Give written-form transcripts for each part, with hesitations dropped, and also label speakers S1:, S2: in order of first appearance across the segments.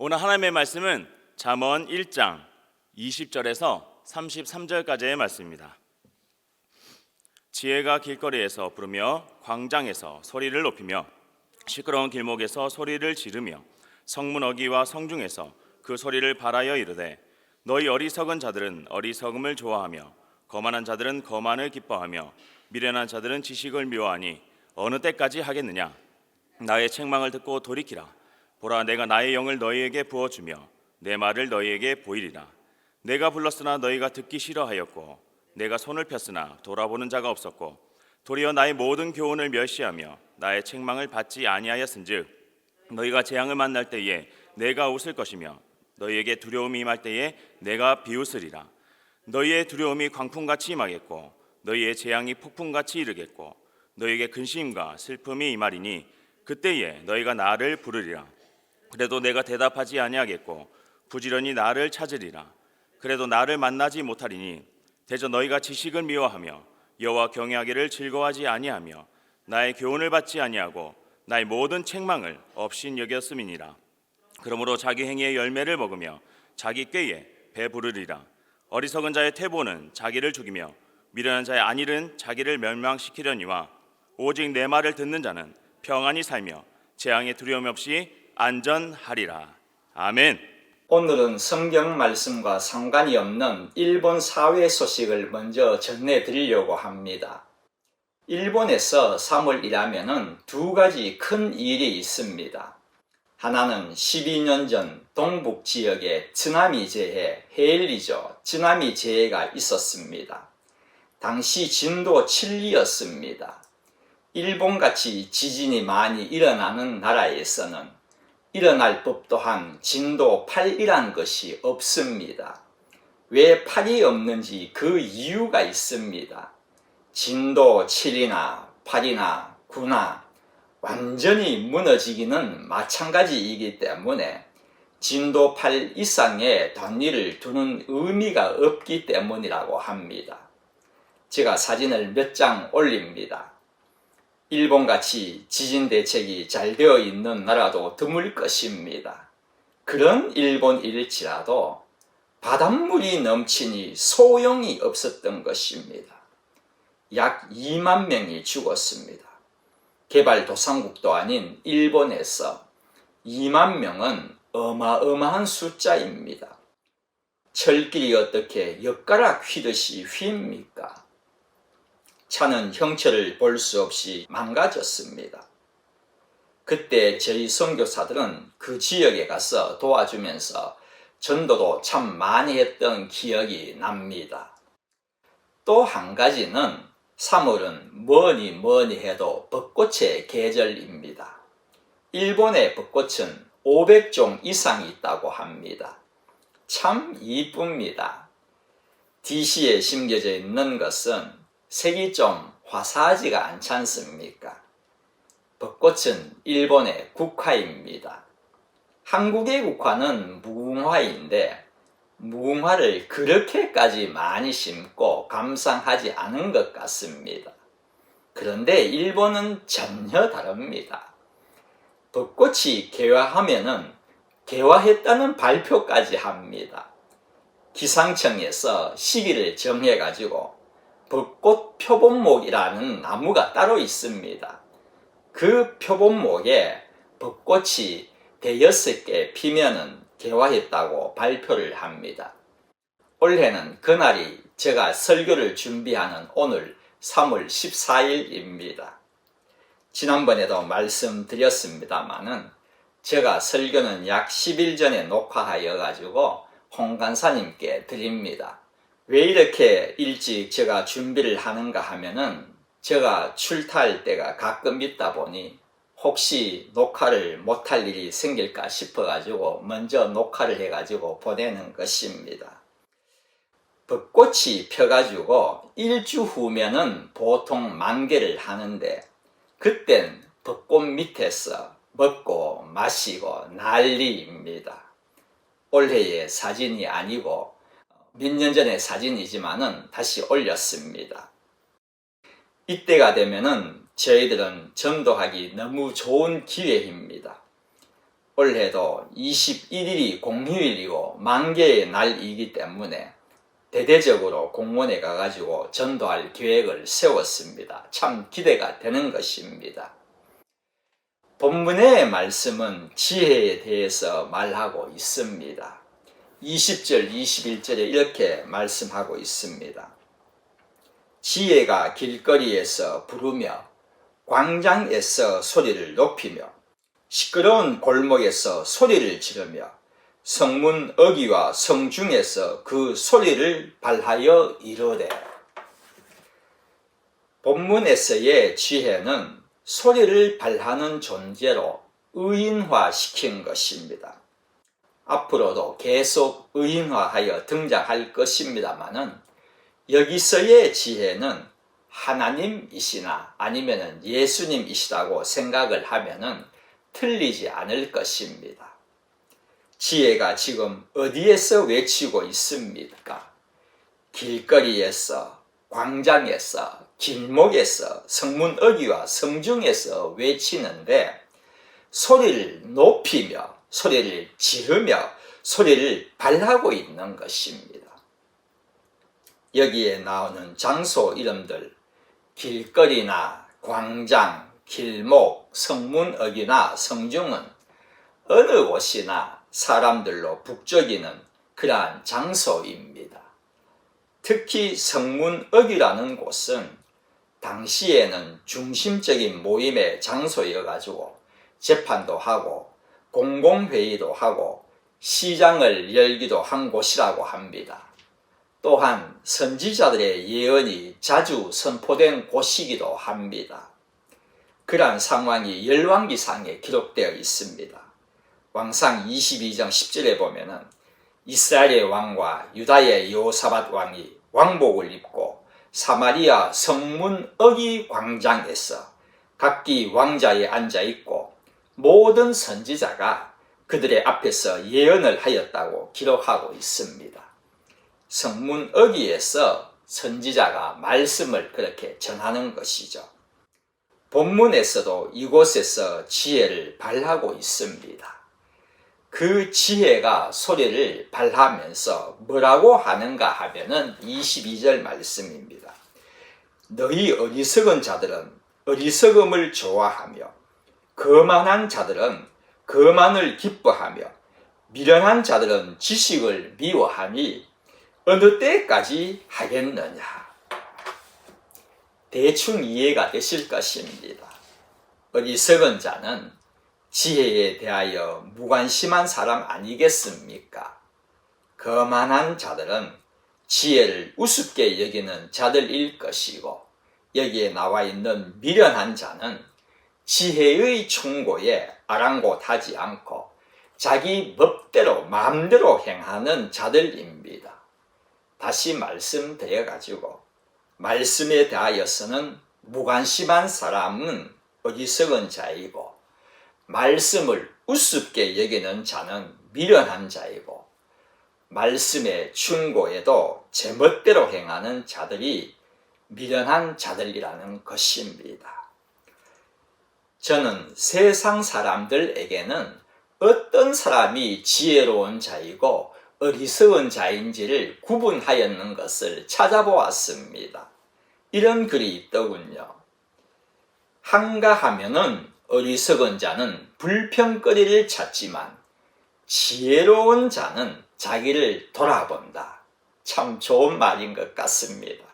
S1: 오늘 하나님의 말씀은 잠언 1장 20절에서 33절까지의 말씀입니다. 지혜가 길거리에서 부르며 광장에서 소리를 높이며 시끄러운 길목에서 소리를 지르며 성문 어귀와 성중에서 그 소리를 발하여 이르되 너희 어리석은 자들은 어리석음을 좋아하며 거만한 자들은 거만을 기뻐하며 미련한 자들은 지식을 미워하니 어느 때까지 하겠느냐. 나의 책망을 듣고 돌이키라. 보라, 내가 나의 영을 너희에게 부어주며 내 말을 너희에게 보이리라. 내가 불렀으나 너희가 듣기 싫어하였고 내가 손을 폈으나 돌아보는 자가 없었고 도리어 나의 모든 교훈을 멸시하며 나의 책망을 받지 아니하였은즉 너희가 재앙을 만날 때에 내가 웃을 것이며 너희에게 두려움이 임할 때에 내가 비웃으리라. 너희의 두려움이 광풍같이 임하겠고 너희의 재앙이 폭풍같이 이르겠고 너희에게 근심과 슬픔이 임하리니 그때에 너희가 나를 부르리라. 그래도 내가 대답하지 아니하겠고 부지런히 나를 찾으리라. 그래도 나를 만나지 못하리니 대저 너희가 지식을 미워하며 여호와 경외하기를 즐거워하지 아니하며 나의 교훈을 받지 아니하고 나의 모든 책망을 없인 여겼음이니라. 그러므로 자기 행위의 열매를 먹으며 자기 꾀에 배부르리라. 어리석은 자의 퇴보는 자기를 죽이며 미련한 자의 안일은 자기를 멸망시키려니와 오직 내 말을 듣는 자는 평안히 살며 재앙의 두려움 없이 안전하리라. 아멘.
S2: 오늘은 성경 말씀과 상관이 없는 일본 사회 소식을 먼저 전해드리려고 합니다. 일본에서 3월이라면 두 가지 큰 일이 있습니다. 하나는 12년 전 동북 지역에 쓰나미 재해, 헤일리죠. 쓰나미 재해가 있었습니다. 당시 진도 7이었습니다. 일본같이 지진이 많이 일어나는 나라에서는 일어날 법도 한 진도 8이란 것이 없습니다. 왜 8이 없는지 그 이유가 있습니다. 진도 7이나 8이나 9나 완전히 무너지기는 마찬가지이기 때문에 진도 8 이상의 단위를 두는 의미가 없기 때문이라고 합니다. 제가 사진을 몇 장 올립니다. 일본같이 지진 대책이 잘 되어 있는 나라도 드물 것입니다. 그런 일본일지라도 바닷물이 넘치니 소용이 없었던 것입니다. 약 2만 명이 죽었습니다. 개발도상국도 아닌 일본에서 2만 명은 어마어마한 숫자입니다. 철길이 어떻게 엿가락 휘듯이 휩니까? 차는 형체를 볼 수 없이 망가졌습니다. 그때 저희 선교사들은 그 지역에 가서 도와주면서 전도도 참 많이 했던 기억이 납니다. 또 한 가지는 3월은 뭐니 해도 벚꽃의 계절입니다. 일본의 벚꽃은 500종 이상이 있다고 합니다. 참 이쁩니다. DC에 심겨져 있는 것은 색이 좀 화사하지가 않지 않습니까? 벚꽃은 일본의 국화입니다. 한국의 국화는 무궁화인데 무궁화를 그렇게까지 많이 심고 감상하지 않은 것 같습니다. 그런데 일본은 전혀 다릅니다. 벚꽃이 개화하면은 개화했다는 발표까지 합니다. 기상청에서 시기를 정해가지고 벚꽃 표본목이라는 나무가 따로 있습니다. 그 표본목에 벚꽃이 대여섯 개 피면은 개화했다고 발표를 합니다. 올해는 그날이 제가 설교를 준비하는 오늘 3월 14일입니다. 지난번에도 말씀드렸습니다마는 제가 설교는 약 10일 전에 녹화하여 가지고 홍 간사님께 드립니다. 왜 이렇게 일찍 제가 준비를 하는가 하면은 제가 출타할 때가 가끔 있다 보니 혹시 녹화를 못할 일이 생길까 싶어가지고 먼저 녹화를 해가지고 보내는 것입니다. 벚꽃이 펴가지고 일주 후면은 보통 만개를 하는데 그땐 벚꽃 밑에서 먹고 마시고 난리입니다. 올해의 사진이 아니고 몇 년 전의 사진이지만은 다시 올렸습니다. 이때가 되면은 저희들은 전도하기 너무 좋은 기회입니다. 올해도 21일이 공휴일이고 만개의 날이기 때문에 대대적으로 공원에 가가지고 전도할 계획을 세웠습니다. 참 기대가 되는 것입니다. 본문의 말씀은 지혜에 대해서 말하고 있습니다. 20절, 21절에 이렇게 말씀하고 있습니다. 지혜가 길거리에서 부르며 광장에서 소리를 높이며 시끄러운 골목에서 소리를 지르며 성문 어귀와 성중에서 그 소리를 발하여 이르되. 본문에서의 지혜는 소리를 발하는 존재로 의인화시킨 것입니다. 앞으로도 계속 의인화하여 등장할 것입니다마는 여기서의 지혜는 하나님이시나 아니면 예수님이시라고 생각을 하면은 틀리지 않을 것입니다. 지혜가 지금 어디에서 외치고 있습니까? 길거리에서, 광장에서, 길목에서, 성문 어귀와 성중에서 외치는데 소리를 높이며 소리를 지르며 소리를 발하고 있는 것입니다. 여기에 나오는 장소 이름들, 길거리나 광장, 길목, 성문 어귀나 성중은 어느 곳이나 사람들로 북적이는 그러한 장소입니다. 특히 성문 어귀라는 곳은 당시에는 중심적인 모임의 장소여가지고 재판도 하고 공공회의도 하고 시장을 열기도 한 곳이라고 합니다. 또한 선지자들의 예언이 자주 선포된 곳이기도 합니다. 그러한 상황이 열왕기상에 기록되어 있습니다. 왕상 22장 10절에 보면은 이스라엘의 왕과 유다의 여호사밧 왕이 왕복을 입고 사마리아 성문 어귀 광장에서 각기 왕자에 앉아 있고 모든 선지자가 그들의 앞에서 예언을 하였다고 기록하고 있습니다. 성문 어귀에서 선지자가 말씀을 그렇게 전하는 것이죠. 본문에서도 이곳에서 지혜를 발하고 있습니다. 그 지혜가 소리를 발하면서 뭐라고 하는가 하면은 22절 말씀입니다. 너희 어리석은 자들은 어리석음을 좋아하며 거만한 자들은 거만을 기뻐하며 미련한 자들은 지식을 미워하니 어느 때까지 하겠느냐. 대충 이해가 되실 것입니다. 어리석은 자는 지혜에 대하여 무관심한 사람 아니겠습니까? 거만한 자들은 지혜를 우습게 여기는 자들일 것이고 여기에 나와 있는 미련한 자는 지혜의 충고에 아랑곳하지 않고 자기 법대로 마음대로 행하는 자들입니다. 다시 말씀드려가지고 말씀에 대하여서는 무관심한 사람은 어리석은 자이고 말씀을 우습게 여기는 자는 미련한 자이고 말씀의 충고에도 제멋대로 행하는 자들이 미련한 자들이라는 것입니다. 저는 세상 사람들에게는 어떤 사람이 지혜로운 자이고 어리석은 자인지를 구분하였는 것을 찾아보았습니다. 이런 글이 있더군요. 한가하면은 어리석은 자는 불평거리를 찾지만 지혜로운 자는 자기를 돌아본다. 참 좋은 말인 것 같습니다.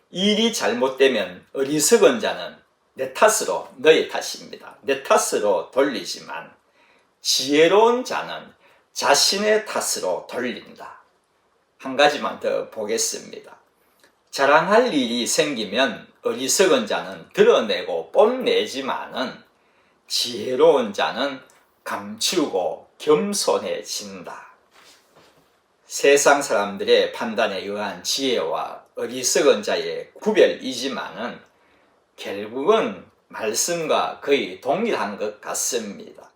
S2: 일이 잘못되면 어리석은 자는 내 탓으로, 너의 탓입니다. 내 탓으로 돌리지만 지혜로운 자는 자신의 탓으로 돌린다. 한 가지만 더 보겠습니다. 자랑할 일이 생기면 어리석은 자는 드러내고 뽐내지만은 지혜로운 자는 감추고 겸손해진다. 세상 사람들의 판단에 의한 지혜와 어리석은 자의 구별이지만은 결국은 말씀과 거의 동일한 것 같습니다.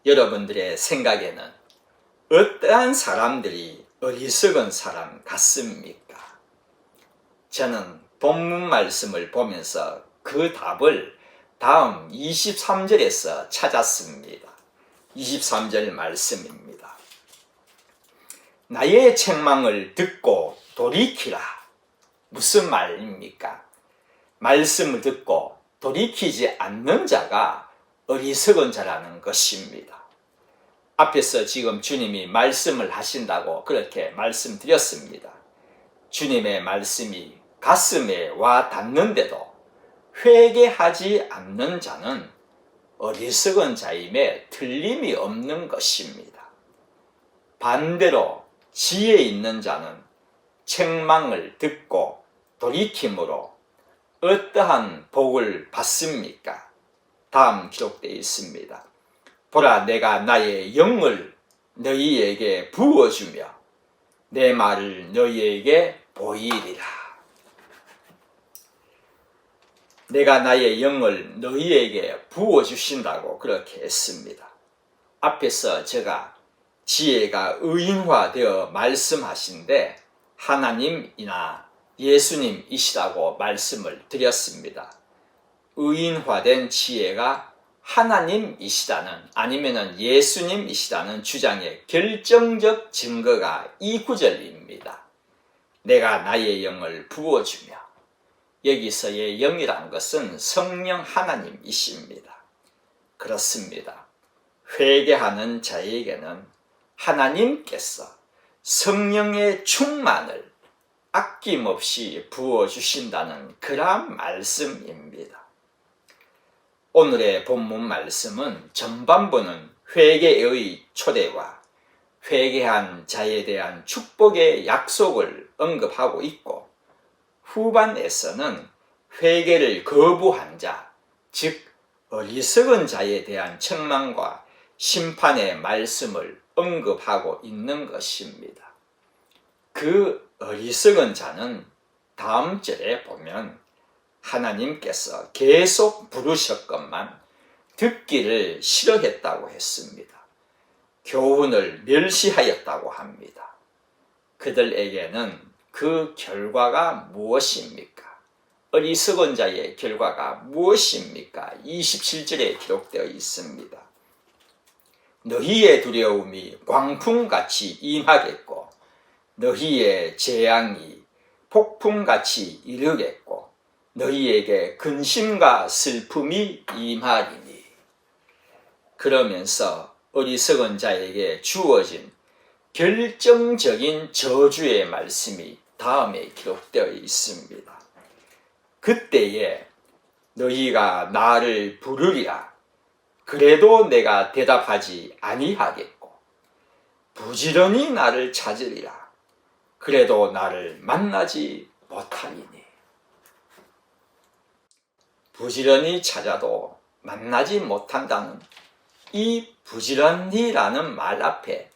S2: 여러분들의 생각에는 어떠한 사람들이 어리석은 사람 같습니까? 저는 본문 말씀을 보면서 그 답을 다음 23절에서 찾았습니다. 23절 말씀입니다. 나의 책망을 듣고 돌이키라. 무슨 말입니까? 말씀을 듣고 돌이키지 않는 자가 어리석은 자라는 것입니다. 앞에서 지금 주님이 말씀을 하신다고 그렇게 말씀드렸습니다. 주님의 말씀이 가슴에 와 닿는데도 회개하지 않는 자는 어리석은 자임에 틀림이 없는 것입니다. 반대로 지혜 있는 자는 책망을 듣고 돌이킴으로 어떠한 복을 받습니까? 다음 기록되어 있습니다. 보라, 내가 나의 영을 너희에게 부어주며 내 말을 너희에게 보이리라. 내가 나의 영을 너희에게 부어주신다고 그렇게 했습니다. 앞에서 제가 지혜가 의인화되어 말씀하신데 하나님이나 예수님이시라고 말씀을 드렸습니다. 의인화된 지혜가 하나님이시다는 아니면 예수님이시다는 주장의 결정적 증거가 이 구절입니다. 내가 나의 영을 부어주며, 여기서의 영이란 것은 성령 하나님이십니다. 그렇습니다. 회개하는 자에게는 하나님께서 성령의 충만을 아낌없이 부어주신다는 그러한 말씀입니다. 오늘의 본문 말씀은 전반부는 회개의 초대와 회개한 자에 대한 축복의 약속을 언급하고 있고, 후반에서는 회개를 거부한 자, 즉 어리석은 자에 대한 책망과 심판의 말씀을 언급하고 있는 것입니다. 그 어리석은 자는 다음 절에 보면 하나님께서 계속 부르셨건만 듣기를 싫어했다고 했습니다. 교훈을 멸시하였다고 합니다. 그들에게는 그 결과가 무엇입니까? 어리석은 자의 결과가 무엇입니까? 27절에 기록되어 있습니다. 너희의 두려움이 광풍같이 임하겠고 너희의 재앙이 폭풍같이 이르겠고 너희에게 근심과 슬픔이 임하리니. 그러면서 어리석은 자에게 주어진 결정적인 저주의 말씀이 다음에 기록되어 있습니다. 그때에 너희가 나를 부르리라. 그래도 내가 대답하지 아니하겠고 부지런히 나를 찾으리라. 그래도 나를 만나지 못하리니. 부지런히 찾아도 만나지 못한다는 이 부지런히라는 말 앞에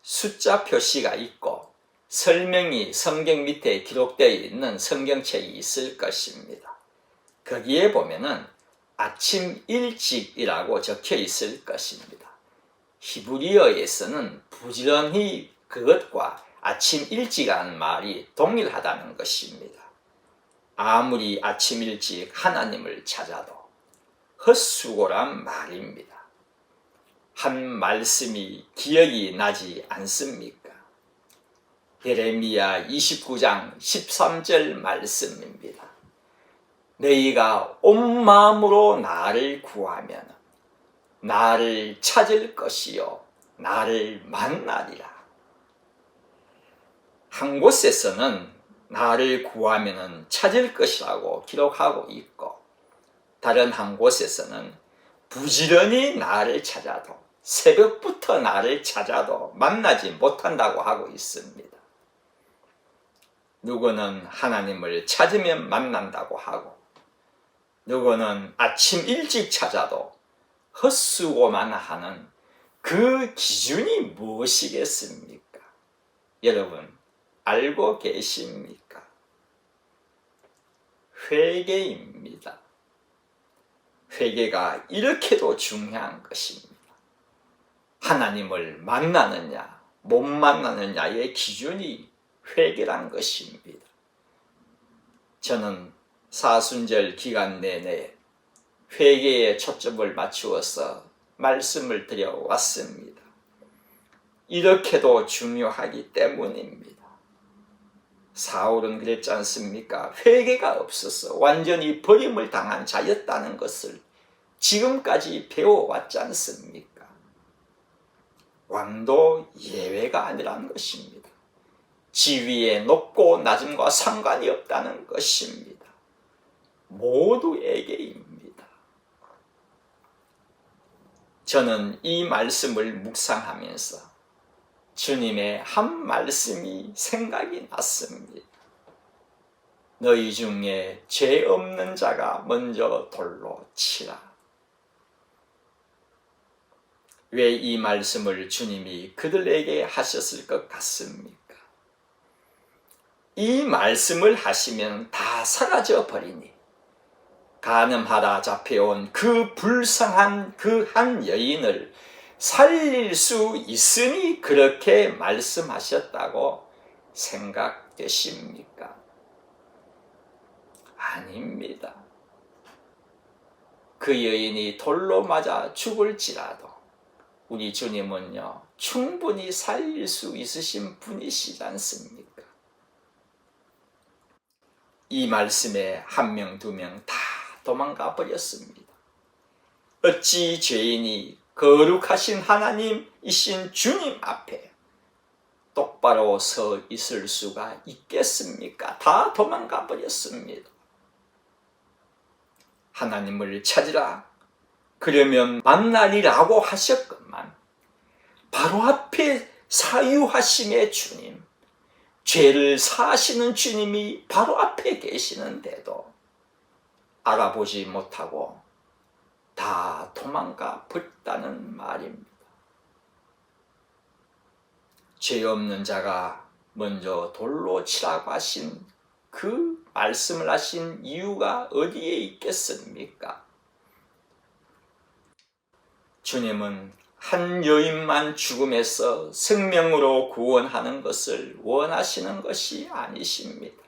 S2: 숫자 표시가 있고 설명이 성경 밑에 기록되어 있는 성경책이 있을 것입니다. 거기에 보면은 아침 일찍이라고 적혀 있을 것입니다. 히브리어에서는 부지런히 그것과 아침 일찍이라는 말이 동일하다는 것입니다. 아무리 아침 일찍 하나님을 찾아도 헛수고란 말입니다. 한 말씀이 기억이 나지 않습니까? 예레미야 29장 13절 말씀입니다. 너희가 온 마음으로 나를 구하면 나를 찾을 것이요 나를 만나리라. 한 곳에서는 나를 구하면 찾을 것이라고 기록하고 있고, 다른 한 곳에서는 부지런히 나를 찾아도 새벽부터 나를 찾아도 만나지 못한다고 하고 있습니다. 누구는 하나님을 찾으면 만난다고 하고, 누구는 아침 일찍 찾아도 헛수고만 하는 그 기준이 무엇이겠습니까? 여러분 알고 계십니까? 회개입니다. 회개가 이렇게도 중요한 것입니다. 하나님을 만나느냐 못 만나느냐의 기준이 회개란 것입니다. 저는 사순절 기간 내내 회개에 초점을 맞추어서 말씀을 드려왔습니다. 이렇게도 중요하기 때문입니다. 사울은 그랬지 않습니까? 회개가 없어서 완전히 버림을 당한 자였다는 것을 지금까지 배워왔지 않습니까? 왕도 예외가 아니라는 것입니다. 지위의 높고 낮음과 상관이 없다는 것입니다. 모두에게입니다. 저는 이 말씀을 묵상하면서 주님의 한 말씀이 생각이 났습니다. 너희 중에 죄 없는 자가 먼저 돌로 치라. 왜 이 말씀을 주님이 그들에게 하셨을 것 같습니까? 이 말씀을 하시면 다 사라져 버리니 간음하다 잡혀온 그 불쌍한 그 한 여인을 살릴 수 있으니 그렇게 말씀하셨다고 생각되십니까? 아닙니다. 그 여인이 돌로 맞아 죽을지라도 우리 주님은요, 충분히 살릴 수 있으신 분이시지 않습니까? 이 말씀에 한 명, 두 명 다 도망가 버렸습니다. 어찌 죄인이 거룩하신 하나님이신 주님 앞에 똑바로 서 있을 수가 있겠습니까? 다 도망가 버렸습니다. 하나님을 찾으라. 그러면 만나리라고 하셨건만 바로 앞에 사유하심의 주님, 죄를 사하시는 주님이 바로 앞에 계시는데도 알아보지 못하고 다 도망가 버렸다는 말입니다. 죄 없는 자가 먼저 돌로 치라고 하신 그 말씀을 하신 이유가 어디에 있겠습니까? 주님은 한 여인만 죽음에서 생명으로 구원하는 것을 원하시는 것이 아니십니다.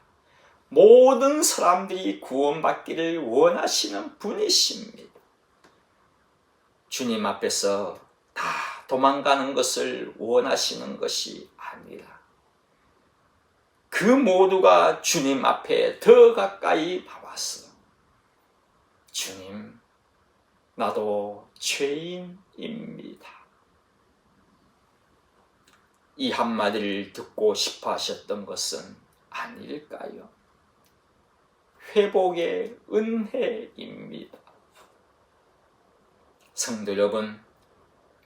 S2: 모든 사람들이 구원받기를 원하시는 분이십니다. 주님 앞에서 다 도망가는 것을 원하시는 것이 아니라 그 모두가 주님 앞에 더 가까이 나와서 주님, 나도 죄인입니다. 이 한마디를 듣고 싶어 하셨던 것은 아닐까요? 회복의 은혜입니다. 성도 여러분,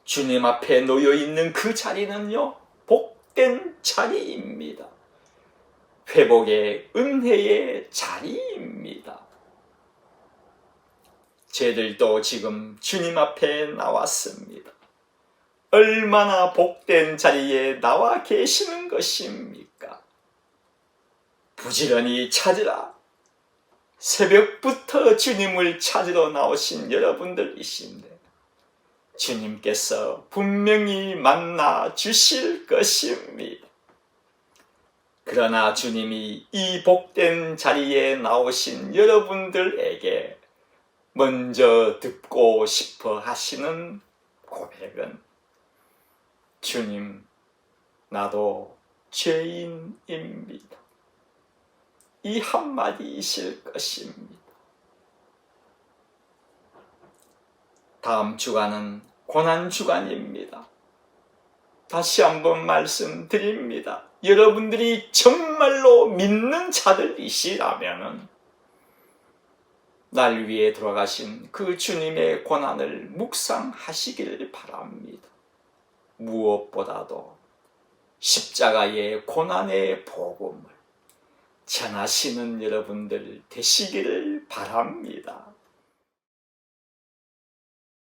S2: 주님 앞에 놓여 있는 그 자리는요, 복된 자리입니다. 회복의 은혜의 자리입니다. 저희들도 지금 주님 앞에 나왔습니다. 얼마나 복된 자리에 나와 계시는 것입니까? 부지런히 찾으라. 새벽부터 주님을 찾으러 나오신 여러분들이신데 주님께서 분명히 만나 주실 것입니다. 그러나 주님이 이 복된 자리에 나오신 여러분들에게 먼저 듣고 싶어 하시는 고백은 주님, 나도 죄인입니다. 이 한마디이실 것입니다. 다음 주간은 고난주간입니다. 다시 한번 말씀드립니다. 여러분들이 정말로 믿는 자들이시라면 날 위해 돌아가신 그 주님의 고난을 묵상하시기를 바랍니다. 무엇보다도 십자가의 고난의 복음을 전하시는 여러분들 되시기를 바랍니다.